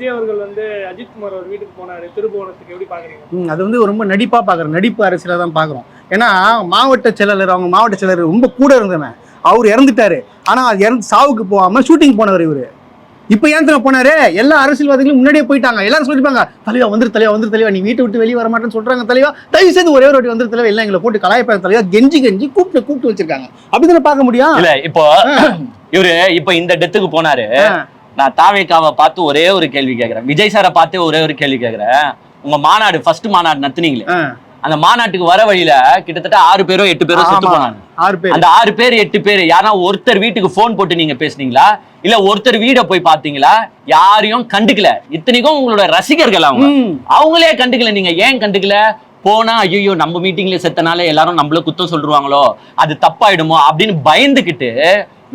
விஜய் அவர்கள் வந்து அஜித் குமார் அவர் வீட்டுக்கு போனாரு திருபுவனத்துக்கு, எப்படி பாக்குறீங்க? அது வந்து ரொம்ப நடிப்பா பாக்குறோம், நடிப்பு அரசியல தான் பாக்குறோம். ஏன்னா மாவட்ட செயலாளர், அவங்க மாவட்ட செயலாளர் ரொம்ப கூட இருந்தவன், அவர் இறந்துட்டாரு. ஆனா அது இறந்து சாவுக்கு போகாம ஷூட்டிங் போனவர் இவரு. இப்ப ஏன் போனாரு? எல்லா அரசியல்வாதிகளும் முன்னாடியே போயிட்டாங்க. எல்லாரும் சொல்லிருப்பாங்க, தலைவா வந்துரு, தலைவா வந்துரு, தலைவா நீ வீட்டை விட்டு வெளியே வர மாட்டேன்னு சொல்றாங்க, தலைவா தயவு செய்து ஒரே ஒரு வாட்டி வந்துரு தலைவா, எல்லாம் எங்களை போட்டு கலாய்ப்பாங்க தலைவா, கெஞ்சி கூப்பிட்டு வச்சிருக்காங்க. அப்படிதானே பார்க்க முடியும். இல்ல இப்போ இவரு இப்ப இந்த டெத்துக்கு போனாரு. நான் தாவேக்காவை பார்த்து ஒரே ஒரு கேள்வி கேட்கிறேன், விஜய் சாரை பார்த்து ஒரே ஒரு கேள்வி கேட்கிறேன். உங்க மாநாடு ஃபர்ஸ்ட் மாநாடு நடத்துனீங்களே, அந்த மாநாட்டுக்கு வர வழியில கிட்டத்தட்ட 6 பேரோ 8 பேரோ செத்து போனாங்க. அந்த 6 பேர் 8 பேர் யாரா ஒருத்தர் வீட்டுக்கு போன் போட்டு நீங்க பேசுனீங்களா, இல்ல ஒருத்தர் வீட போய் பாத்தீங்களா? யாரையும் கண்டுக்கல. இத்தனைக்கும் உங்களோட ரசிகர்கள் அவங்களே கண்டுக்கல. நீங்க ஏன் கண்டுக்கல? போனா ஐயோ நம்ம மீட்டிங்ல செத்தனால எல்லாரும் நம்மள குத்தம் சொல்றாங்களோ, அது தப்பாயிடுமோ அப்படின்னு பயந்துகிட்டு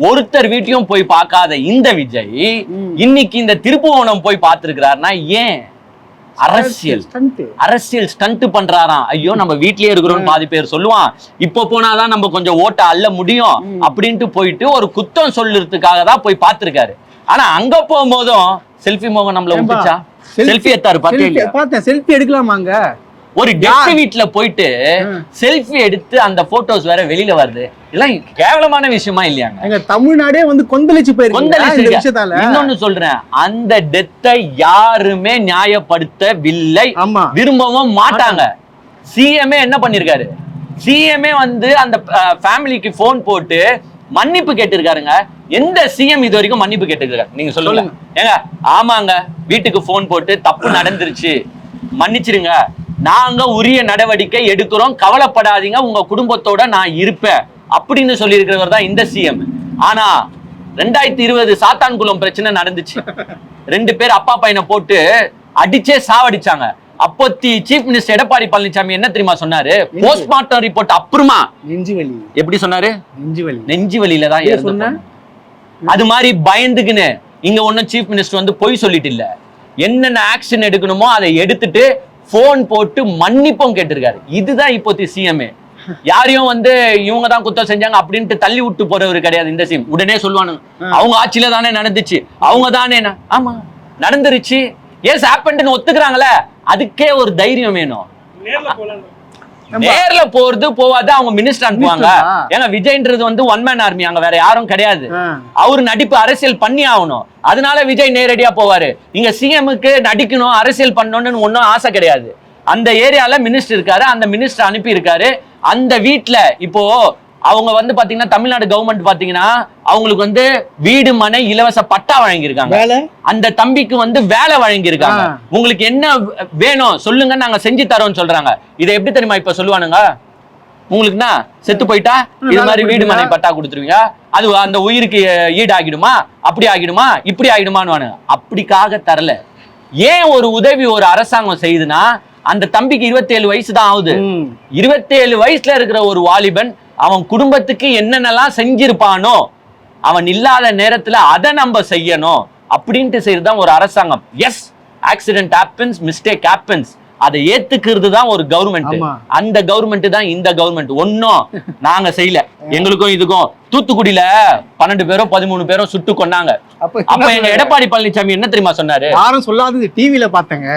ஒருத்தர் வீட்லயும் போய் பார்க்காத இந்த விஜய் இன்னைக்கு இந்த திருப்புவனம் போய் பார்த்திருக்கிறாருன்னா ஏன்? அரசியல் ஸ்டண்ட் பண்றாராம். ஐயோ நம்ம வீட்லயே இருக்கிறோம் பாதி பேர் சொல்லுவான், இப்ப போனாதான் நம்ம கொஞ்சம் ஓட்ட அள்ள முடியும் அப்படின்ட்டு போயிட்டு ஒரு குத்தம் சொல்லுறதுக்காக தான் போய் பார்த்திருக்காரு. ஆனா அங்க போகும்போதும் செல்ஃபி மோகம் நம்மள விட்டுச்சா? செல்ஃபி எடுத்தாரு, பார்த்தேன். செல்ஃபி எடுக்கலாமாங்க? ஒரு டெத் வீட்ல போயிட்டு செல்ஃபி எடுத்து அந்த போட்டோஸ் வேற வெளியில வருது. இதெல்லாம் கேவலமான விஷயமா இல்லையாங்க? எங்க தமிழ்நாடே வந்து கொந்தளிச்சு போயிருக்கு. இன்னொன்னு சொல்றேன், அந்த டெத்தை யாருமே நியாயப்படுத்தவில்லை, விரும்பவும் மாட்டாங்க. சிஎம்ஏ என்ன பண்ணிருக்காரு? சிஎம்ஏ வந்து அந்த ஃபேமிலிக்கு போன் போட்டு மன்னிப்பு கேட்டிருக்காருங்க. எந்த சிஎம் இது வரைக்கும் மன்னிப்பு கேட்டிருக்காரு? நீங்க சொல்லுங்க. ஏங்க ஆமாங்க, வீட்டுக்கு போன் போட்டு தப்பு நடந்துருச்சு, மன்னிச்சிருங்க, நாங்க உரிய நடவடிக்கை எடுக்கிறோம், கவலைப்படாதீங்க, உங்க குடும்பத்தோட நான் இருப்பேன் அப்படின்னு சொல்லி இருக்கிறவர் தான் இந்த சிஎம். ஆனா 2020 சாத்தான்குளம் பிரச்சனை நடந்துச்சு. 2 பேர் அப்பா பையனை போட்டு அடிச்சே சாவடிச்சாங்க. அப்போத்தி சீஃப் மினிஸ்டர் எடப்பாடி பழனிசாமி என்ன தெரியுமா சொன்னாரு? போஸ்ட்மார்ட்டம் ரிப்போர்ட் அப்புறமா நெஞ்சுவலி எப்படி சொன்னாரு? நெஞ்சு வலியில தான் சொன்னேன். அது மாதிரி பயந்துக்குன்னு இங்க ஒன்னும் சீஃப் மினிஸ்டர் வந்து பொய் சொல்லிட்டு இல்ல, என்னென்ன ஆக்ஷன் எடுக்கணுமோ அதை எடுத்துட்டு போன் போட்டு மன்னிப்பும் கேட்டிருக்காரு. இதுதான் இப்போத்தி சிஎம்ஏ. யாரையும் வந்து இவங்க தான் குத்தம் செஞ்சாங்க அப்படின்ட்டு தள்ளி விட்டு போறவர் கிடையாது இந்த சிஎம். உடனே சொல்லுவானுங்க, அவங்க ஆட்சியில தானே நடந்துச்சு, அவங்க தானே. ஆமா நடந்துருச்சு, எஸ் ஹேப்பன்ட்னு ஒத்துக்கிறாங்களே, அதுக்கே ஒரு தைரியம் வேணும். நேர்ல போறது போவாது, அவங்க மினிஸ்டர் அனுப்புவாங்க. ஏங்க விஜய்ன்றது வந்து ஒன் மேன் ஆர்மி, அங்க வேற யாரும் கிடையாது. அவரு நடிப்பு அரசியல் பண்ணி ஆகணும், அதனால விஜய் நேரடியா போவாரு. இங்க சிஎம்க்கு நடிக்கணும், அரசியல் பண்ணணும்னு ஒன்னும் ஆசை கிடையாது. அந்த ஏரியால மினிஸ்டர் இருக்காரு, அந்த மினிஸ்டர் அனுப்பி இருக்காரு. அந்த வீட்டுல இப்போ அவங்க வந்து பாத்தீங்கன்னா தமிழ்நாடு கவர்மெண்ட் பாத்தீங்கன்னா அவங்களுக்கு வந்து வீடு மனை இலவச பட்டா வழங்கியிருக்காங்க. அந்த தம்பிக்கு வந்து வேலை வழங்கியிருக்காங்க. உங்களுக்கு என்ன வேணும் சொல்லுங்க, நாங்க செஞ்சு தரோம்னு சொல்றாங்க. இதை எப்படி தெரியுமா இப்ப சொல்லுவானுங்க? உங்களுக்குன்னா செத்து போயிட்டா இது மாதிரி வீடு மனை பட்டா கொடுத்துருவீங்க, அது அந்த உயிருக்கு ஈடு ஆகிடுமா, அப்படி ஆகிடுமா, இப்படி ஆகிடுமான்னு. அப்படிக்காக தரல. ஏன் ஒரு உதவி ஒரு அரசாங்கம் செய்யுதுன்னா, அந்த தம்பிக்கு 27 வயசு தான் ஆகுது. 27 வயசுல இருக்கிற ஒரு வாலிபன் அவன் குடும்பத்துக்கு என்னென்னலாம் செஞ்சிருப்பானோ, அவன் இல்லாத நேரத்துல அதை நம்ம செய்யணும் அப்படின்ட்டு செய்யறதுதான் ஒரு அரசாங்கம். Yes, accident happens, mistake happens, அதை ஏத்துக்கிறது தான் ஒரு கவர்மெண்ட். அந்த கவர்மெண்ட் தான் இந்த கவர்மெண்ட். ஒன்னும் நாங்க செய்யல. எங்களுக்கும் இதுக்கும் தூத்துக்குடியில 12 பேரோ 13 பேரோ சுட்டு கொண்டாங்க. அப்ப எங்க எடப்பாடி பழனிசாமி என்ன தெரியுமா சொன்னாரு? யாரும் சொல்லாதது டிவில பாத்தங்க,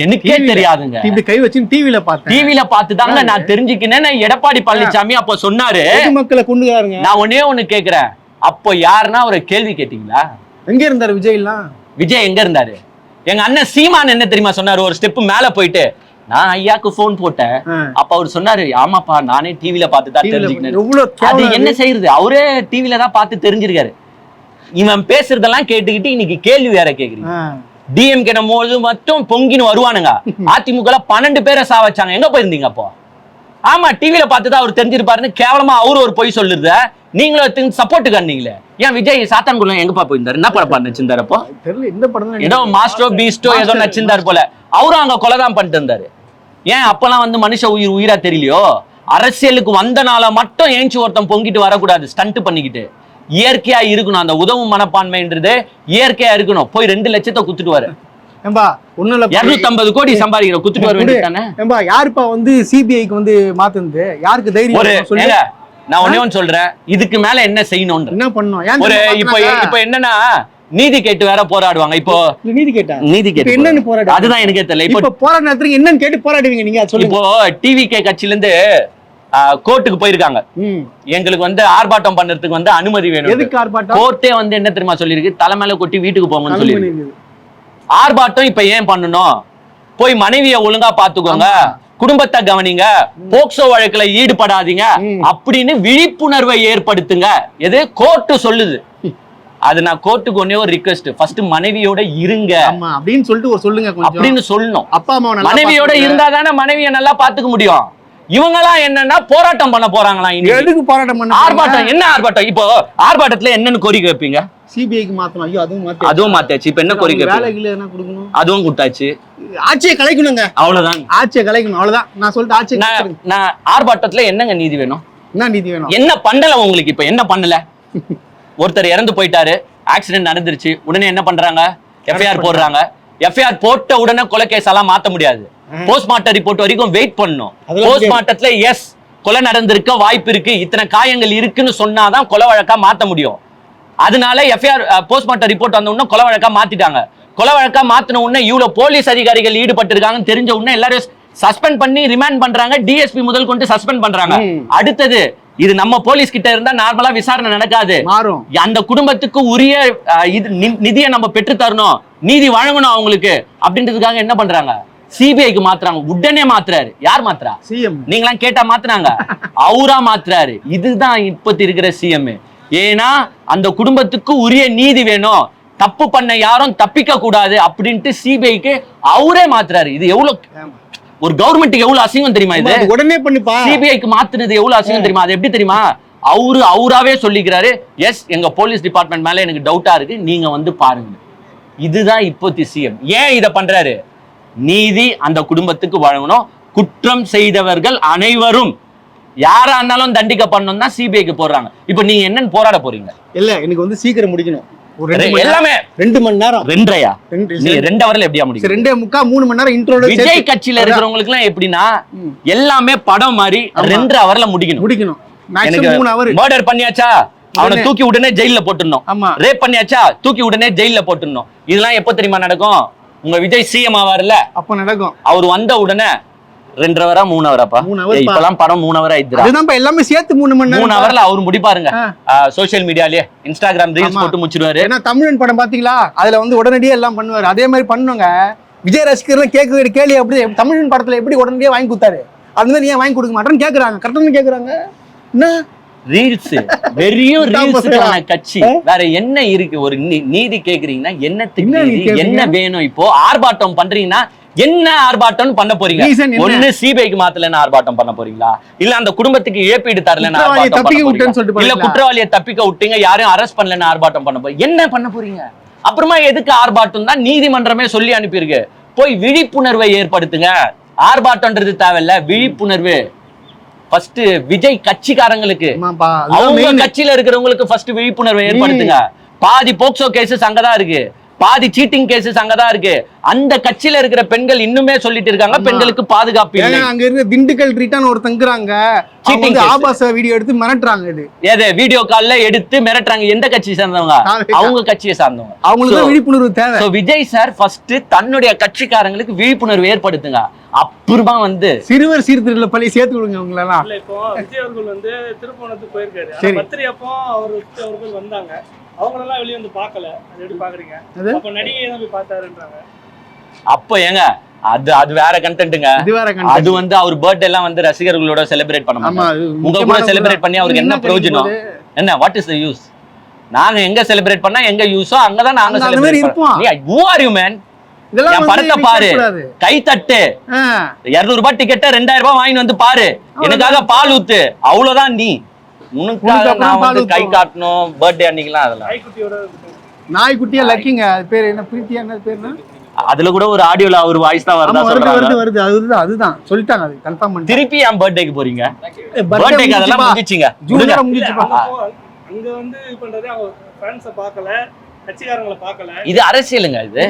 எனக்கே தெரியாதுங்க. இப்படி கை வச்சு டிவில பார்த்தேன். டிவில பார்த்துதாங்க நான் தெரிஞ்சுக்கினேன். எடப்பாடி பழனிசாமி அப்ப சொன்னாரு, மக்களை கொண்டுகாருங்க. நான் ஒண்ணே கேக்குறேன், அப்போ யாருன்னா ஒரு கேள்வி கேட்டீங்களா? எங்க இருந்தாரு விஜய்லாம்? விஜய் எங்க இருந்தாரு? எங்க அண்ணன் சீமான் என்ன தெரியுமா சொன்னாரு? ஒரு ஸ்டெப் மேல போயிட்டு, நான் ஐயாக்கு போன் போட்டேன், அப்ப அவர் சொன்னாரு, ஆமாப்பா நானே டிவில பார்த்துதான் தெரிஞ்சுக்கினேன். அது என்ன செய்யறது, அவரே டிவில தான் பார்த்து தெரிஞ்சிருக்காரு. இவன் பேசுறதெல்லாம் கேட்டுக்கிட்டு இன்னைக்கு கேள்வி வேற கேக்குறீங்க. டிஎம் கிட்ட போது மட்டும் பொங்கின்னு வருவானுங்க. அதிமுக 12 பேரை சாவச்சாங்க. எங்க போயிருந்தீங்க அப்போ? ஆமா டிவில பார்த்துதான் அவர் தெரிஞ்சிருப்பாருன்னு கேவலமா அவரு ஒரு பொய் சொல்லுறத நீங்களும் சப்போர்ட்டுக்கு அண்ணீங்களே. ஏன் விஜய் சாத்தான்குளம் எங்கப்பா போயிருந்தாரு? என்ன படம் நடிச்சிருந்தாரு? அப்போ ஏதோ மாஸ்டோ பீஸ்டோ ஏதோ நடிச்சிருந்தாரு போல. அவரும் அங்க கொலைதான் பண்ணிட்டு இருந்தாரு. ஏன் அப்பெல்லாம் வந்து மனுஷ உயிரா தெரியலையோ? அரசியலுக்கு வந்தனால மட்டும் ஏஞ்சி ஒருத்தன் பொங்கிட்டு வரக்கூடாது, ஸ்டண்ட் பண்ணிக்கிட்டு. இயற்கையா இருக்கணும், அந்த உதவும் மனப்பான்மைன்றது இயற்கையா இருக்கணும். போய் 2 லட்சத்தை குத்துட்டு வர 250 கோடி சம்பாதிக்கிற குத்துட்டு வர வேண்டியதானே? யாருப்பா வந்து சிபிஐக்கு வந்து மாத்துனது? யாருக்கு தைரியம்? நான் ஒண்ணே சொல்றேன், இதுக்கு மேல என்ன செய்யணும்? என்ன பண்ணணும்? ஒரு இப்ப என்னன்னா, நீதி கேட்டு வேற போராடுவாங்க. இப்போ நீதி கேட்டா நீதி கேட்டு என்னன்னு போராடு, அதுதான் எனக்கே தெரியல. இப்போ போராட நேரத்துக்கு என்னன்னு கேட்டு போராடுவீங்க நீங்க சொல்லுங்க. இப்போ டிவிகே கட்சியில இருந்து கோர்ட்டுக்கு போயிருக்காங்க. எங்களுக்கு வந்து ஆர்ப்பாட்டம் பண்றதுக்கு வந்து அனுமதி வேணும். எதுக்கு ஆர்ப்பாட்டம்? கோர்ட்டே வந்து என்ன தெரியுமா சொல்லிருக்கு, தலைமையில கொட்டி வீட்டுக்கு போங்கன்னு சொல்லிருக்கு. ஆர்ப்பாட்டம் இப்ப ஏன் பண்ணணும்? போய் மனைவியை ஒழுங்கா பாத்துக்கோங்க, குடும்பத்தை கவனிங்க, போக்சோ வழக்குல ஈடுபடாதீங்க அப்படின்னு விழிப்புணர்வை ஏற்படுத்துங்க. எது கோர்ட்டு சொல்லுது. அது நான் கோர்ட்டுக்கு ஒன்னே ஒரு ரிக்வெஸ்ட், ஃபர்ஸ்ட் மனைவியோட இருங்க அப்படின்னு சொல்லிட்டு சொல்லுங்க அப்படின்னு சொல்லணும். அப்பா அம்மா மனைவியோட இருந்தா தானே மனைவியை நல்லா பாத்துக்க முடியும். இவங்கெல்லாம் என்னன்னா போராட்டம் பண்ண போறாங்களா? எதுக்கு போராட்டம் பண்ண? ஆர்ப்பாட்டம் என்ன ஆர்ப்பாட்டம்? இப்போ ஆர்ப்பாட்டத்துல என்னன்னு கோரிக்கை வைப்பீங்க? சிபிஐக்கு மாத்தணும். ஐயோ அதுவும் மாத்தியாச்சு. இப்ப என்ன கோரிக்கை? அதுவும் கொடுத்தாச்சு. ஆட்சியை கலைக்கணுங்க, அவ்வளவுதான். ஆட்சியை கலைக்கணும், அவ்வளவுதான். நான் சொல்லிட்டு ஆட்சி நான் ஆர்ப்பாட்டத்துல என்னங்க நீதி வேணும்? என்ன நீதி வேணும்? என்ன பண்ணல உங்களுக்கு? இப்ப என்ன பண்ணல? ஒருத்தர் இறந்து போயிட்டாரு, ஆக்சிடென்ட் நடந்துருச்சு, உடனே என்ன பண்றாங்க? எஃப்ஐஆர் போடுறாங்க. எஃப்ஐஆர் போட்ட உடனே கொலை கேஸ் எல்லாம் மாத்த முடியாது. போஸ்ட்மார்ட்டம் ரிப்போர்ட் வரைக்கும் வெயிட் பண்ணணும். போஸ்ட்மார்ட்டத்துல எஸ் கொலை நடந்திருக்க வாய்ப்பு இருக்கு, இத்தனை காயங்கள் இருக்குன்னு சொன்னாதான் கொலை வழக்கா மாத்த முடியும். அதனால எஃப்ஐஆர் போஸ்ட்மார்ட்டம் ரிப்போர்ட் வந்த உடனே கொலை வழக்கா மாத்திட்டாங்க. கொலை வழக்கா மாத்தின உடனே இவ்வளவு போலீஸ் அதிகாரிகள் ஈடுபட்டு இருக்காங்கன்னு தெரிஞ்ச உடனே எல்லாரும் சஸ்பெண்ட் பண்ணி ரிமாண்ட் பண்றாங்க. டிஎஸ்பி முதல் கொண்டு சஸ்பெண்ட் பண்றாங்க. அடுத்தது இது நம்ம போலீஸ் கிட்ட இருந்தா நார்மலா விசாரணை நடக்காது. அந்த குடும்பத்துக்கு உரிய நிதியை நம்ம பெற்று தரணும், நீதி வழங்கணும் அவங்களுக்கு அப்படின்றதுக்காக என்ன பண்றாங்க? சிபிஐக்கு மாத்துறாங்க. உடனே மாத்துறாரு. யார் மாத்துறா? சிஎம். நீங்களாம் கேட்டா மாத்துனாங்க, அவரா மாத்துறாரு. இதுதான் இப்பத்தி இருக்கிற சிஎம். ஏன்னா அந்த குடும்பத்துக்கு உரிய நீதி வேணும், தப்பு பண்ண யாரும் தப்பிக்க கூடாது அப்படின்ட்டு சிபிஐக்கு அவரே மாத்துறாரு. இது எவ்வளவு ஒரு கவர்மெண்ட்டுக்கு எவ்வளவு அசிங்கம் தெரியுமா? இது உடனே பண்ணிப்பா. சிபிஐக்கு மாத்துனது எவ்வளவு அசிங்கம் தெரியுமா? அது எப்படி தெரியுமா? அவராவே சொல்லிக்கிறாரு, எஸ் எங்க போலீஸ் டிபார்ட்மெண்ட் மேல எனக்கு டவுட்டா இருக்கு, நீங்க வந்து பாருங்க. இதுதான் இப்போத்தி சிஎம். ஏன் இத பண்றாரு? நீதி அந்த குடும்பத்துக்கு வழங்கணும். குற்றம் செய்தவர்கள் அனைவரும் யாரா இருந்தாலும் தண்டிக்கப்படணும் தான் சிபிஐக்கு போடுறாங்க. இப்ப நீங்க என்னன்னு போராட போறீங்க? இல்ல எனக்கு வந்து சீக்கிரம் முடிக்கணும். எல்லாமே 2 மணி நேரம் 2.5 நீ 2 ஹவர்ல எப்படியா முடியும்? 2.25 3 மணி நேரம் இன்ட்ரோல. விஜய் கட்சியில இருக்கிறவங்களுக்கு எல்லாம் எப்படின்னா எல்லாமே படம் மாதிரி 2 ஹவர்ல முடிக்கணும். Maximum 3 hour. மர்டர் பண்ணியாச்சா அவனை தூக்கி உடனே ஜெயில்ல போட்டுடணும். ரேப் பண்ணியாச்சா தூக்கி உடனே ஜெயில்ல போட்டுடணும். இதெல்லாம் எப்ப தெரியுமா நடக்கும்? உங்க விஜய் சிஎம் ஆவார்ல அப்ப நடக்கும். அவர் வந்த உடனே 2 ஹவரா 3 ஹவராப்பா? இப்பெல்லாம் படம் 3 ஹவர் ஆயிடுது. அதுதான் எல்லாமே சேர்த்து 3 மணி நேரம். 3 ஹவர்ல அவரு முடிப்பாருங்க. சோசியல் மீடியாலயே இன்ஸ்டாகிராம் ரீல்ஸ் போட்டு முடிச்சிடுவாரு. ஏன்னா தமிழன் படம் பாத்தீங்களா, அதுல வந்து உடனடியே எல்லாம் பண்ணுவாரு. அதே மாதிரி பண்ணுங்க. விஜய் ரசிகர்லாம் கேட்க கேள்வி அப்படி தமிழன் படத்துல எப்படி உடனடியே வாங்கி கொடுத்தாரு, அது மாதிரி ஏன் வாங்கி கொடுக்க மாட்டேன்னு கேக்குறாங்க. கரெக்டானு கேக்குறாங்க. என்ன ரீல்ஸ் வெறியும் ரீல்ஸ்க்கான கட்சி வேற என்ன இருக்கு? ஒரு நீதி கேக்குறீங்கன்னா என்ன வேணும்? இப்போ ஆர்ப்பாட்டம் பண்றீங்கன்னா என்ன ஆர்ப்பாட்டம் பண்ண போறீங்க? ஒண்ணு சிபிஐக்கு மாத்தலன்னு ஆர்ப்பாட்டம் பண்ண போறீங்களா, இல்ல அந்த குடும்பத்துக்கு இழப்பீடு தரலன்னு ஆர்ப்பாட்டம் பண்ண போறீங்களா, இல்ல குற்றவாளியை தப்பிக்க விட்டீங்க யாரையும் அரெஸ்ட் பண்ணலன்னு ஆர்ப்பாட்டம் பண்ண போறீங்க? என்ன பண்ண போறீங்க? அப்புறமா எதுக்கு ஆர்ப்பாட்டம் தான் நீதிமன்றமே சொல்லி அனுப்பியிருக்கு. போய் விழிப்புணர்வை ஏற்படுத்துங்க. ஆர்ப்பாட்டம்ன்றது தேவையில்ல, விழிப்புணர்வு ஃபர்ஸ்ட் விஜய் கட்சிக்காரங்களுக்கு, அவங்க கட்சியில இருக்கிறவங்களுக்கு ஃபர்ஸ்ட் விழிப்புணர்வை ஏற்படுத்துங்க. பாதி போக்சோ கேசஸ் அங்கதான் இருக்கு, பாதி சீட்டிங் கேசஸ் அங்கதான் இருக்கு. அந்த கட்சியில இருக்கிற பெண்கள் இன்னுமே சொல்லிட்டு இருக்காங்க பெண்களுக்கு பாதுகாப்பு இல்லை. அங்க இருக்க திண்டுக்கல் ரிட்டர்ன் ஒருத்தங்கறாங்க சீட்டிங் ஆபாச வீடியோ எடுத்து மிரட்டுறாங்க. இது ஏதே வீடியோ கால்ல எடுத்து மிரட்டுறாங்க. எந்த கட்சி சேர்ந்தவங்க? அவங்க கட்சியை சார்ந்தவங்க. அவங்களுக்கு விழிப்புணர்வு தேவை. சோ விஜய் சார் ஃபர்ஸ்ட் தன்னுடைய கட்சிக்காரங்களுக்கு விழிப்புணர்வு ஏற்படுத்துங்க. அப்புறமா வந்து சிறுவர் சீர்திருத்தல பள்ளி சேர்த்து விடுங்க. அவங்களெல்லாம் இல்ல இப்போ விஜய் அவர்கள் வந்து திருப்போணத்துக்கு போயிருக்காரு. பத்திரி அப்போ அவர்கள் வந்தாங்க, அவங்களெல்லாம் வெளியே வந்து பார்க்கல. அது எப்படி பாக்குறீங்க? அப்ப நடிகை தான் போய் பார்த்தாருன்றாங்க. அப்ப ஏங்க அது வேற கண்டென்ட்ங்க. அது வந்து அவர் பர்த்டே எல்லாம் வந்து ரசிகர்களோட செலிப்ரேட் பண்ண மாட்டாங்க. உங்க கூட செலிப்ரேட் பண்ணி அவருக்கு என்ன பிரயோஜனம்? என்ன வாட் இஸ் தி யூஸ்? நாங்க எங்க செலிப்ரேட் பண்ணா எங்க யூஸோ அங்கதான் நாங்க செலிப்ரேட் பண்ணுவோம். who are you man? இதெல்லாம் படத்தை பாரு, கை தட்டு, 200 ரூபாய் டிக்கெட்ட 2000 ரூபாய் வாங்கி வந்து பாரு, எனக்காக பால் ஊத்து, அவ்வளவுதான். நீ உனக்காக நான் வந்து கை காட்டணும் பர்த்டே அன்னைக்குலாம். அதெல்லாம் நாய்க்குட்டியா லக்கிங்க. அது பேர் என்ன? பிரீத்தியா என்ன பேருனா? அதுல கூட ஒரு ஆடியோல அவர் வாய்ஸ் தான் வருதா சொல்றாங்க. வருது அதுதான் சொல்லிட்டாங்க. அது கன்ஃபார்ம் பண்ணி திருப்பி என் பர்த்டேக்கு போறீங்க. பர்த்டேக்கு அதெல்லாம் முடிச்சிங்க. ஜூனியரா முடிஞ்சிச்சு. அங்க வந்து பண்றது அவங்க ஃப்ரெண்ட்ஸ பார்க்கல, கட்சிக்காரங்களை பார்க்கல. இது அரசியலுங்க. இது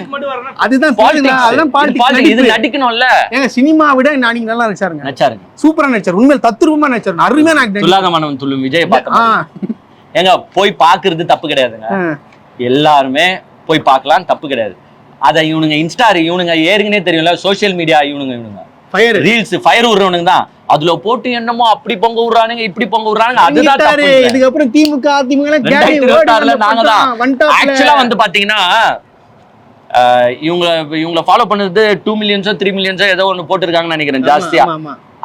அதுதான் பாலிடிக்ஸ். அதெல்லாம் பாலிடிக்ஸ். இது நடிக்கணும்ல. ஏங்க சினிமா விட நாளைக்கு நல்லா நடிச்சாருங்க. சூப்பரா நடிச்சாரு. உண்மையில தத்ரூபமா நடிச்சாரு. அருமையா நடிச்சாரு. துல்லாதமானவன் துள்ளும் விஜய் பார்த்தோம். ஏங்க போய் பாக்குறது தப்பு கிடையாதுங்க. எல்லாருமே போய் பார்க்கலாம், தப்பு கிடையாது. அதை இவனுங்க இவனுங்க ஏற்கனவே தெரியும்ல, சோசியல் மீடியா இவனுங்க ரீல்ஸ் ஃபயர் விடுறவனுங்க தான். அதுல போட்டு என்னமோ அப்படி பொங்க விடுறானுங்க, இப்படி பொங்க விடுறானுங்க. அதுதான் தப்பு. இதுக்கப்புறம் திமுக நாங்க தான் ஆக்சுவலா வந்து பாத்தீங்கன்னா இவங்கள ஃபாலோ பண்ணது 2 மில்லியன்ஸோ 3 மில்லியன்ஸோ ஏதோ ஒண்ணு போட்டிருக்காங்கன்னு நினைக்கிறேன் ஜாஸ்தியா.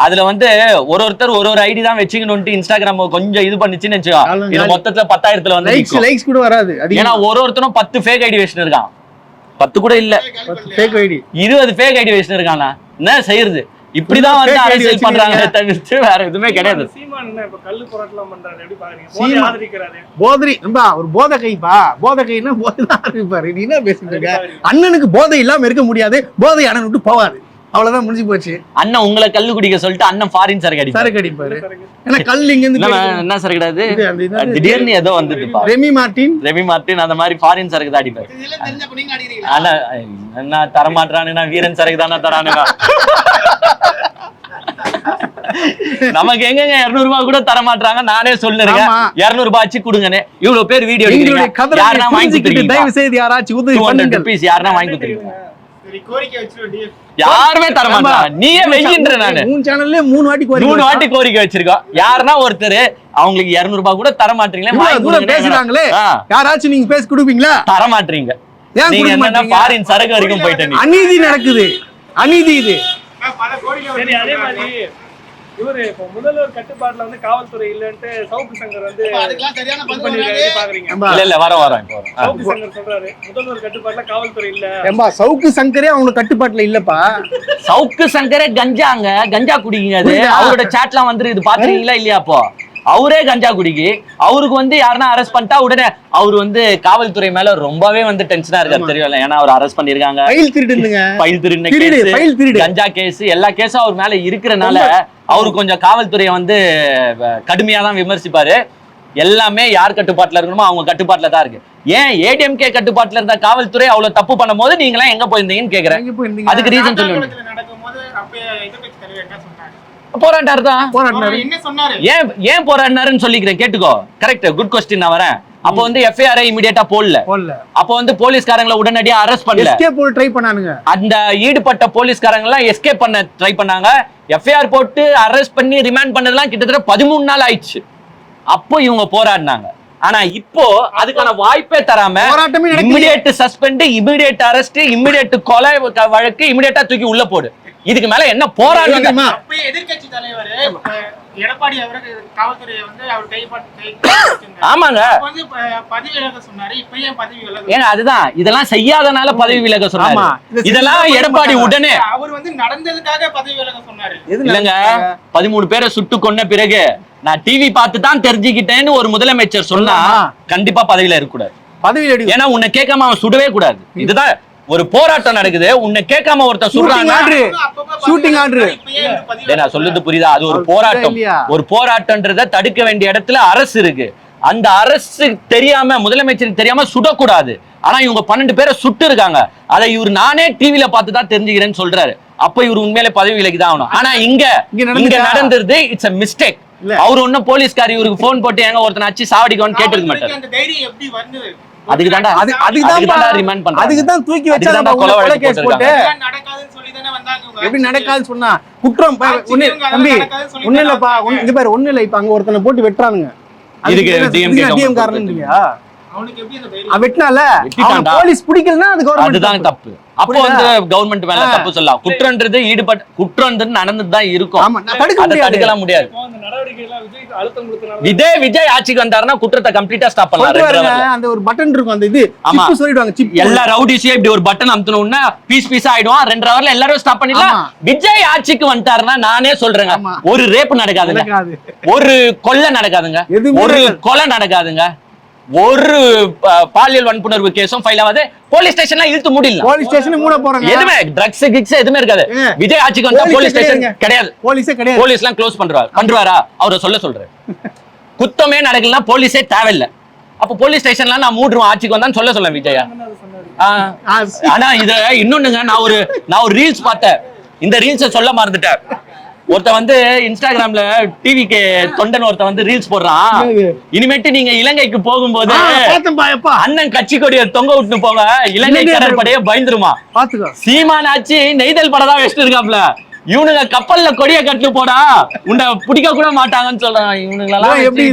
அதுல வந்து ஒருத்தர் ஒரு ஐடி தான் வச்சுக்கணும்னு இன்ஸ்டாகிராம் கொஞ்சம் இது பண்ணிச்சுன்னு வச்சுக்கோ, இது மொத்தத்துல 10,000 வந்து லைக்ஸ் கூட வராது. ஏன்னா ஒருத்தனும் 10 ஃபேக் ஐடி வச்சுன்னு இருக்கான். 10 கூட இல்ல, 20 ஃபேக் ஐடி வச்சுன்னு இருக்கானா. என்ன செய்யறது? இப்படிதான் வந்து அரசியல் பண்றாங்க, தவிர்த்து வேற எதுவுமே கிடையாது. ஒரு போதை கைப்பா, போதை கைன்னா போதைதான் இருப்பாரு. நீ என்ன பேசிட்டு இருக்க? அண்ணனுக்கு போதை இல்லாம இருக்க முடியாது, போதை அண்ணன் விட்டு போவாது, அவ்வளவுதான் முடிஞ்சு போச்சு. அண்ணன் உங்களை கல்லு குடிக்க சொல்லிட்டு அண்ணன் ஃபாரின் சரக்கு அடிப்பாரு. ஏன்னா கல் இங்க இருந்து என்ன சரக்கு கிடையாது, திடீர்னு ஏதோ வந்து ரெமி மார்டின் அந்த மாதிரி ஃபாரின் சரக்கு தான் அடிப்பாரு. ஆனா என்ன தரமாட்டானுன்னா வீரன் சரக்கு தானே தரானுங்க. நமக்கு எங்கங்க 200 ரூபாய் கூட தர மாட்டாங்க. நானே சொல்லுறேன் 200 ரூபாய் ஆச்சு கொடுங்கன்னு. இவ்வளவு பேர் வீடியோ எடுக்கிறீங்க, யாரனா வாங்கி கொடுத்துறீங்க? தயவு செய்து யாராச்சும் உதவி பண்ணுங்க ப்ளீஸ். யாரனா வாங்கி கொடுத்துறீங்க? யாருமே தர மாட்டாங்க. நீயே வெயின்ற. நானு 3 சேனல்ல 3 வாட்டி கோரிக்கை வச்சிருக்கோம். யாருன்னா ஒருத்தர் அவங்களுக்கு 200 ரூபாய் கூட தர மாட்டீங்களே, பேசுறாங்களே, யாராச்சும் நீங்க பேசி கொடுப்பீங்களா? தர மாட்டீங்க. நீங்க என்னன்னா ஃபாரின் சரக்கு வரைக்கும் போயிட்டீங்க. அநீதி நடக்குது, அநீதி இது. சரி, அதே மாதிரி இவரு இப்போ முதல்வர் கட்டுப்பாட்டுல வந்து காவல்துறை இல்லன்ட்டு சவுக்கு சங்கர் வந்து பாக்குறீங்க. இல்ல வரோம் சவுக்கு சங்கர் சொல்றாரு முதல்வர் கட்டுப்பாட்டுல காவல்துறை இல்ல. ஏம்பா சவுக்கு சங்கரே அவங்க கட்டுப்பாட்டுல இல்லப்பா. சவுக்கு சங்கரே கஞ்சா குடிக்குங்க. அது அவரோட சாட்லாம் வந்துருக்கு, பாத்துறீங்களா இல்லையா? அப்போ அவரே கஞ்சா குடிக்கி அவருக்கு வந்து யாருன்னா அரெஸ்ட் பண்ணிட்டா உடனே அவரு வந்து காவல்துறை மேல ரொம்பவே வந்து டென்ஷனா இருக்காரு, தெரியல. ஏன்னா அவர் அரெஸ்ட் பண்ணிருக்காங்க, ஃபைல் திருடு, கஞ்சா கேஸ், எல்லா கேஸும் அவர் மேல இருக்கிறனால அவரு கொஞ்சம் காவல்துறையை வந்து கடுமையா தான் விமர்சிப்பாரு. எல்லாமே யார் கட்டுப்பாட்டுல இருக்கணுமோ அவங்க கட்டுப்பாட்டுல தான் இருக்கு. ஏன் ஏடிஎம்கே கட்டுப்பாட்டுல இருந்த காவல்துறை அவ்வளவு தப்பு பண்ணும் போது நீங்க எல்லாம் எங்க போயிருந்தீங்கன்னு கேக்குறேன். அதுக்கு ரீசன் சொல்லுங்க. போராட்டாரு தான். ஏன் போராடினாருன்னு சொல்லிக்கிறேன், கேட்டுக்கோ. Correct, good question. நான் வரேன். அப்போ வந்து எஃப்ஐஆர் இமிடியேட்டா போடல. அப்போ வந்து போலீஸ்காரங்களை உடனடியா அரெஸ்ட் பண்ணல, எஸ்கேப் ட்ரை பண்ணானுங்க. அந்த ஈடுபட்ட போலீஸ்காரங்க எல்லாம் எஸ்கேப் பண்ண ட்ரை பண்ணாங்க. எஃப்ஐஆர் போட்டு அரெஸ்ட் பண்ணி ரிமாண்ட் பண்ணதெல்லாம் கிட்டத்தட்ட 13 நாள் ஆயிடுச்சு. அப்போ இவங்க போராடினாங்க. ஆனா இப்போ அதுக்கான வாய்ப்பே தராம immediate suspend, immediate arrest, immediate கொலை வழக்கு இமிடியேட்டா தூக்கி உள்ள போடு. இதுக்கு மேல என்ன போராடுறாங்க? எதிர்க்கட்சி தலைவர் எடப்பாடி அவருக்கு காவல்துறையை வந்து அவர் ஆமாங்க பதவி விலக சொன்னாரு. இப்பயே பதவி விலக ஏங்க அதுதான் இதெல்லாம் செய்யாதனால பதவி விலக சொன்னாரு. இதெல்லாம் எடப்பாடி உடனே அவர் வந்து நடந்ததுக்காக பதவி விலக சொன்னாரு. இல்லங்க, 13 பேரை சுட்டு கொன்ன பிறகு நான் டிவி பார்த்து தான் தெரிஞ்சுக்கிட்டேன்னு ஒரு முதலமைச்சர் சொன்னா கண்டிப்பா பதவியில இருக்கக்கூடாது. பதவியில ஏன்னா உன்னை கேட்காம அவன் சுடவே கூடாது. இதுதான் ஒரு போராட்டம் நடக்குது, உன்னை கேட்காம ஒருத்தர் சொல்றாங்க. நான் சொல்றது புரியுதா? அது ஒரு போராட்டம். ஒரு போராட்டம்ன்றத தடுக்க வேண்டிய இடத்துல அரசு இருக்கு. அந்த அரசு தெரியாம, முதலமைச்சருக்கு தெரியாம சுடக்கூடாது. ஆனா இவங்க 12 பேரை சுட்டு இருக்காங்க. அதை இவர் நானே டிவில பார்த்துதான் தெரிஞ்சுக்கிறேன்னு சொல்றாரு. அப்ப இவர் உண்மையிலே பதவி விலகி தான் ஆகணும். ஆனா இங்க நடந்தது இட்ஸ் a mistake. அவர் ஒன்னும் போலீஸ்காரி இவருக்கு போன் போட்டு எங்க ஒருத்தனை அச்சு சாவடிக்கணும்னு கேட்டிருக்க மாட்டாரு. அதுக்கு தான் தூக்கி வச்சாங்க. எப்படி நடக்காதுன்னு சொன்னா குற்றம் தம்பி ஒண்ணு இல்லப்பா. இங்க பாரு, ஒண்ணு இல்ல. இப்ப அங்க ஒருத்தனை போட்டு வெட்டுறானுங்க. டிஎம் காரணம் இல்லையா? வெட்டினால போலீஸ் பிடிக்கலன்னா அதுதான் தப்பு. அப்போ வந்து கவர்மெண்ட் மேல தப்பு சொல்லலாம். குற்றம்ன்றது குற்றம் நடந்துதான் இருக்கும், தடுக்கலாம் முடியாது. விஜய் ஆட்சிக்கு வந்தாருன்னா குற்றத்தை கம்ப்ளீட்டா ஸ்டாப் பண்ணலாம். அந்த ஒரு பட்டன் இருக்கும், அந்த இது சொல்லிடுவாங்க. எல்லா ரவுடிஸையும் இப்படி ஒரு பட்டன் அமுத்தணும்னா பீஸ் பீஸா ஆயிடுவான். 2 ஹவர்ல எல்லாரும் ஸ்டாப் பண்ணிடலாம். விஜய் ஆட்சிக்கு வந்துட்டாருன்னா நானே சொல்றேங்க, ஒரு ரேப் நடக்காதுங்க, ஒரு கொலை நடக்காதுங்க, ஒரு கொலை நடக்காதுங்க, ஒரு பாலியல் வன்புணர்வு கேஸும் ஃபைல் ஆகாது. போலீஸ் ஸ்டேஷன்ல இழுத்து மூடிடலாம். போலீஸ் ஸ்டேஷன் மூட போறாங்க. எதுமே ட்ரக்ஸ் கிக்ஸ் எதுமே இருக்காது. விஜய் ஆட்சிக்கு வந்தா போலீஸ் ஸ்டேஷன் கிடையாது. போலீஸே கிடையாது. போலீஸ் எல்லாம் க்ளோஸ் பண்றாரா? அவரை சொல்றேன். குத்தமே நடக்கலன்னா போலீஸே தேவையில்ல. அப்ப போலீஸ் ஸ்டேஷன்லாம் நான் மூடுறோம் ஆட்சிக்கு வந்தான்னு சொல்ல விஜயா. ஆனா இத இன்னொன்னுங்க, நான் ஒரு ரீல்ஸ் பார்த்தேன். இந்த ரீல்ஸை சொல்ல மறந்துட்டேன். ஒருத்த வந்து இன்ஸ்டாகிராம்ல டிவிக்கு தொண்டன் ஒருத்த வந்து ரீல்ஸ் போடுறான். இனிமேட்டு நீங்க இலங்கைக்கு போகும்போது அண்ணன் கட்சி கொடியை தொங்க விட்டு போங்க, இலங்கை கடற்படையே பயந்துருமா. சீமான் ஆச்சு நெய்தல் படம் தான் வச்சுட்டு இருக்காப்ல. இவனுங்க கப்பல்ல கொடிய கட்டு போடா உன்னை பிடிக்க கூட மாட்டாங்கன்னு சொல்றாங்க. இவனுங்களெல்லாம் எப்படி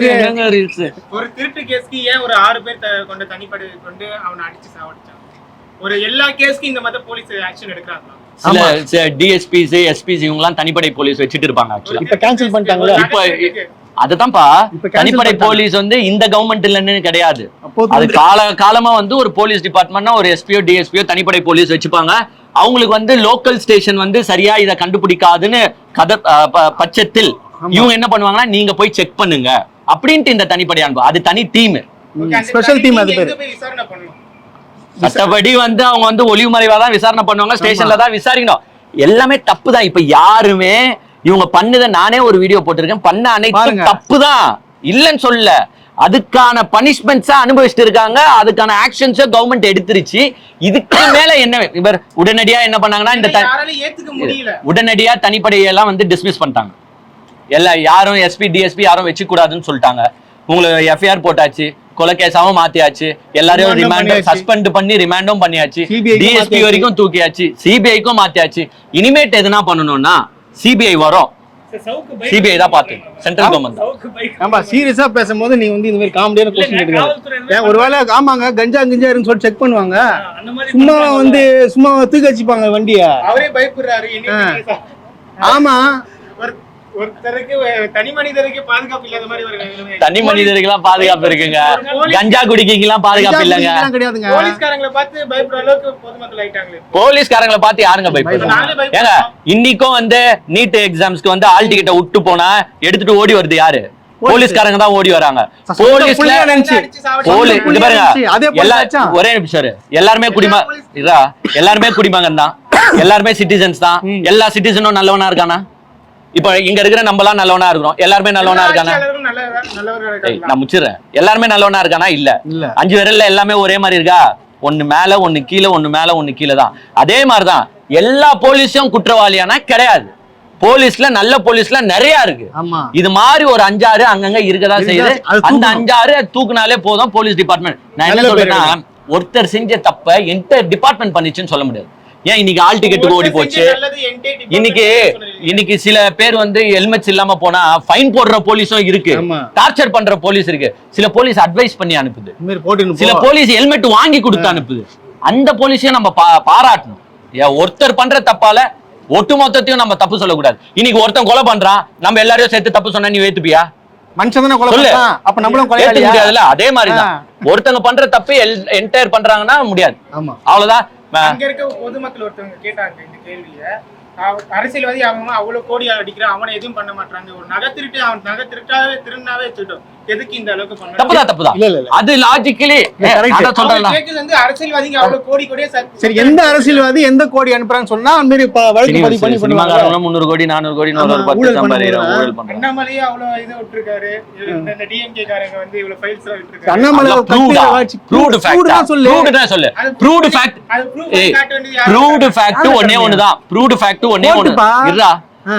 ஒரு திருட்டு கேஸ்க்கு ஏன் ஒரு 6 பேர் கொண்ட தனிப்படை கொண்டு அவனை அடிச்சு சாவடிச்சாங்க? ஒரு எல்லா கேஸ்க்கும் இந்த மாதிரி போலீஸ் ஆக்ஷன் எடுக்கிறாங்க. சில டிஎஸ்பிஸ் எஸ்பிஸ் இவங்க எல்லாம் தனிப்படை போலீஸ் வச்சிட்டு இருப்பாங்க. ஆக்சுவலா இப்ப கேன்சல் பண்ணிட்டாங்களா? இப்ப அதுதான்ப்பா தனிப்படை போலீஸ் வந்து இந்த கவர்மெண்ட் இல்லன்னு கிடையாது. அது காலமா வந்து ஒரு போலீஸ் டிபார்ட்மெண்ட்னா ஒரு எஸ்பியோ டிஎஸ்பியோ தனிப்படை போலீஸ் வச்சுப்பாங்க. அவங்களுக்கு வந்து லோக்கல் ஸ்டேஷன் வந்து சரியா இதை கண்டுபிடிக்காதுன்னு பட்சத்தில் இவங்க என்ன பண்ணுவாங்கன்னா நீங்க போய் செக் பண்ணுங்க அப்படின்ட்டு இந்த தனிப்படை அனுப்பும். அது தனி டீம், ஸ்பெஷல் டீம். அது பேரு சட்டப்படி வந்து அவங்க வந்து ஒளிவு மறைவா தான் விசாரணை பண்ணுவாங்க, ஸ்டேஷன்ல தான் விசாரிக்கணும். எல்லாமே தப்பு தான். இப்ப யாருமே இவங்க பண்ணதை நானே ஒரு வீடியோ போட்டிருக்கேன், பண்ண அனைத்தும் தப்பு தான் இல்லைன்னு சொல்ல. அதுக்கான பனிஷ்மெண்ட்ஸா அனுபவிச்சுட்டு இருக்காங்க, அதுக்கான ஆக்ஷன்ஸை கவர்மெண்ட் எடுத்துருச்சு. இதுக்கு மேல என்ன இவர் உடனடியா என்ன பண்ணாங்கன்னா இந்த உடனடியா தனிப்படையெல்லாம் வந்து டிஸ்மிஸ் பண்ணிட்டாங்க. எல்லாம் யாரும் எஸ்பி டிஎஸ்பி யாரும் வச்சு கூடாதுன்னு சொல்லிட்டாங்க. உங்களுக்கு எஃப்ஐஆர் போட்டாச்சு, கொலை கேஸாவும் மாத்தியாச்சு, எல்லாரையும் ரிமாண்ட் சஸ்பெண்ட் பண்ணி ரிமாண்டும் பண்ணியாச்சு, டிஎஸ்பி வரைக்கும் தூக்கியாச்சு, சிபிஐக்கும் மாத்தியாச்சு. இனிமேட் எதுனா பண்ணணும்னா சிபிஐ வரும், சிபிஐ தான் பாத்து சென்ட்ரல் கவர்மெண்ட். நம்ம சீரியஸா பேசும்போது நீ வந்து இந்த மாதிரி காமெடியான क्वेश्चन கேக்குறீங்க. ஒருவேளை ஆமாங்க கஞ்சா கிஞ்சாருன்னு சொல்லி செக் பண்ணுவாங்க, சும்மா வந்து சும்மா தூக்கி வச்சுப்பாங்க வண்டியை. அவரே பயப்படுறாரு. ஆமா, ஒருத்தருக்கு தனி மனிதருக்கு பாதுகாப்பு இல்லாத மாதிரி ஒரு தனி மனிதருக்கு எல்லாம் பாதுகாப்பு இருக்குங்க, கஞ்சா குடிக்கீங்க எல்லாம் பாதுகாப்பு இல்லங்க. போலீஸ்காரங்களை பார்த்து பயப்படுற அளவுக்கு பொதுமக்கள் ஆயிட்டாங்க. போலீஸ்காரங்களை பார்த்து யாருங்க பயப்படுறாங்க? ஏங்க இன்னைக்கும் வந்து நீட் எக்ஸாம்ஸ்க்கு வந்து ஆல் டிக்கெட்டை விட்டு போனா எடுத்துட்டு ஓடி வருது யாரு? போலீஸ்காரங்க தான் ஓடி வராங்க. போலீஸ்ல இது பாருங்க, ஒரே நிமிஷம், எல்லாருமே எல்லாருமே குடிமகன் தான், எல்லாருமே சிட்டிசன்ஸ் தான். எல்லா சிட்டிசனும் நல்லவனா இருக்கானா? இப்ப இங்க இருக்கிற நம்ம எல்லாம் நல்லவனா இருக்கிறோம், எல்லாருமே நல்லவனா இருக்கானா? நான் முச்சிடுறேன், எல்லாருமே நல்லவனா இருக்கானா? இல்ல. 5 விரல்ல எல்லாமே ஒரே மாதிரி இருக்கா? ஒண்ணு மேல ஒண்ணு கீழே, ஒண்ணு மேல ஒண்ணு கீழே தான். அதே மாதிரிதான் எல்லா போலீஸும் குற்றவாளியானா கிடையாது. போலீஸ்ல நல்ல போலீஸ்ல நிறைய இருக்கு. இது மாதிரி ஒரு 5-6 அங்கங்க இருக்கதான் செய்யுது. அந்த 5-6 தூக்குனாலே போதும் போலீஸ் டிபார்ட்மெண்ட். நான் என்ன சொல்றேன்னா, ஒருத்தர் செஞ்ச தப்ப என்டையர் டிபார்ட்மெண்ட் பண்ணிச்சுன்னு சொல்ல முடியாது. ஏன் இன்னைக்கு ஆல் டிக்கெட்டுக்கு ஓடி போச்சு? இன்னைக்கு சில பேர் வந்து ஹெல்மெட்ஸ் இல்லாம போனா ஃபைன் போடுற போலீஸும் இருக்கு, டார்ச்சர் பண்ற போலீஸ் இருக்கு. சில போலீஸ் அட்வைஸ் பண்ணி அனுப்புது, சில போலீஸ் ஹெல்மெட் வாங்கி கொடுத்து அனுப்புது. அந்த போலீஸையும் நம்ம பாராட்டணும். ஒருத்தர் பண்ற தப்பால ஒட்டுமொத்தத்தையும் நம்ம தப்பு சொல்லக்கூடாது. இன்னைக்கு ஒருத்தன் கொலை பண்றான், நம்ம எல்லாரையும் சேர்த்து தப்பு சொன்னா நீ ஏத்துப்பியா? மனுஷன் கொலை பண்றான், அப்ப நம்மளும் கொலை பண்ண முடியாதுல. அதே மாதிரிதான் ஒருத்தங்க பண்ற தப்பு என்டையர் பண்றாங்கன்னா முடியாது. அவ்வளவுதான். அங்க இருக்க பொதுமக்கள் ஒருத்தவங்க கேட்டாங்க இந்த கேள்வியை, அரசியல்வாதி அவங்க அவ்வளவு கோடி அடிக்கிறான், அவனை எதுவும் பண்ண மாட்டாங்க, ஒரு நகை திருட்டு அவன் நகை திருநாவே திருட்டும், எதுக்கு இந்த அளவுக்கு பண்ண? தப்புதான். அது லாஜிக்கலி வந்து அரசியல்வாதிங்க அவ்வளவு கோடி கோடியே சரி, எந்த அரசியல்வாதி எந்த கோடி அனுப்புறான்னு சொன்னா அந்த மாதிரி வழக்கு பதிவு பண்ணி பண்ணுவாங்க. 300 கோடி 400 கோடி அண்ணாமலையே அவ்வளவு இதை விட்டுருக்காரு. இந்த டிஎம்கே காரங்க வந்து இவ்வளவு ஃபைல்ஸ் விட்டுருக்காரு. அண்ணாமலை ப்ரூவ்ட் ஃபேக்ட் சொல்லு, ப்ரூவ்ட் ஃபேக்ட், ப்ரூவ்ட் ஃபேக்ட் ஒண்ணே ஒண்ணுதான். ப்ரூவ்ட் ஃபேக்ட் ஒண்ணே ஒண்ணு இருடா.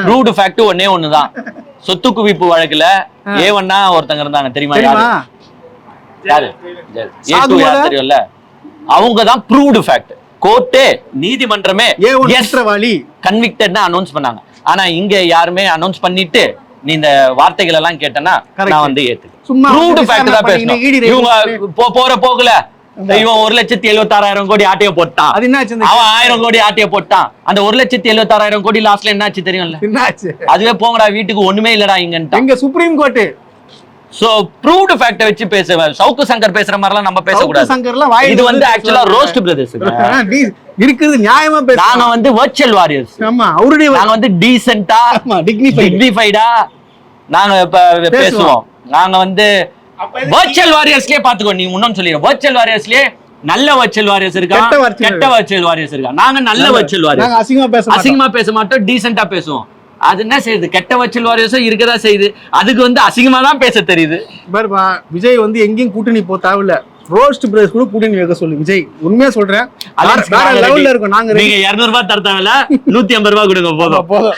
ப்ரூவ்ட் ஃபேக்ட் ஒண்ணே ஒண்ணுதான். சொத்து குவிப்பு வழக்குல ஏவன்னா ஒருத்தங்க இருந்தாங்க தெரியுமா? யாரு? தெரியும்ல, அவங்கதான் ப்ரூவ்ட் ஃபேக்ட். கோர்ட்டே நீதிமன்றமே கன்விக்டட்னு அனௌன்ஸ் பண்ணாங்க. ஆனா இங்க யாருமே அனௌன்ஸ் பண்ணிட்டு நீ இந்த வார்த்தைகள் எல்லாம் கேட்டனா நான் வந்து ஏத்துக்கிறேன். ப்ரூவ்ட் ஃபேக்ட் தான் பேசணும். இவங்க போற போகல இவன் 1,76,000 கோடி ஆட்டைய போட்டான், அவன் 1000 கோடி ஆட்டைய போட்டான். அந்த 1,76,000 கோடி லாஸ்ட்ல என்னாச்சு தெரியும்ல? அதுவே போங்கடா வீட்டுக்கு ஒண்ணுமே இல்லடா இங்க supreme court. So proved fact வச்சு பேசுவேன். சவுக்கு சங்கர் பேசுற மாதிரி எல்லாம் நம்ம பேசக்கூடாது. இது வந்து ஆக்சுவலா ரோஸ்ட் பிரதர்ஸ் இருக்குது, நியாயமா பேச. நாங்க வந்து வர்ச்சுவல் வாரியர்ஸ். ஆமா, அவருடைய நாங்க வந்து டீசென்ட்டா டிக்னிஃபைடா நாங்க பேசுவோம். நாங்க வந்து வர்ச்சுவல் வாரியர்ஸ்லயே பாத்துக்கோ. நீ முன்னோன்னு சொல்லிடுற வர்ச்சுவல் வாரியர்ஸ்லயே நல்ல வர்ச்சுவல் வாரியர்ஸ் இருக்கா, கெட்ட வர்ச்சுவல் வாரியர்ஸ் இருக்கா. நாங்க நல்ல வர்ச்சுவல் வாரியர்ஸ், அசிங்கமா பேச மாட்டோம், டீசென்ட்டா பேசுவோம். அது என்ன செய்யுது? கெட்ட வர்ச்சுவல் வாரியர்ஸும் இருக்கதா செய்யுது. அதுக்கு வந்து அசிங்கமா தான் பேச தெரியுது. விஜய் வந்து எங்கேயும் கூட்டணி போ தேவையில்ல, ரோஸ்ட் பிரதர்ஸ் கூட கூட்டணி வைக்க சொல்லு விஜய். உண்மையா சொல்றேன், நீங்க 200 ரூபாய் தர தேவையில்ல, 150 ரூபாய் கொடுங்க போதும்.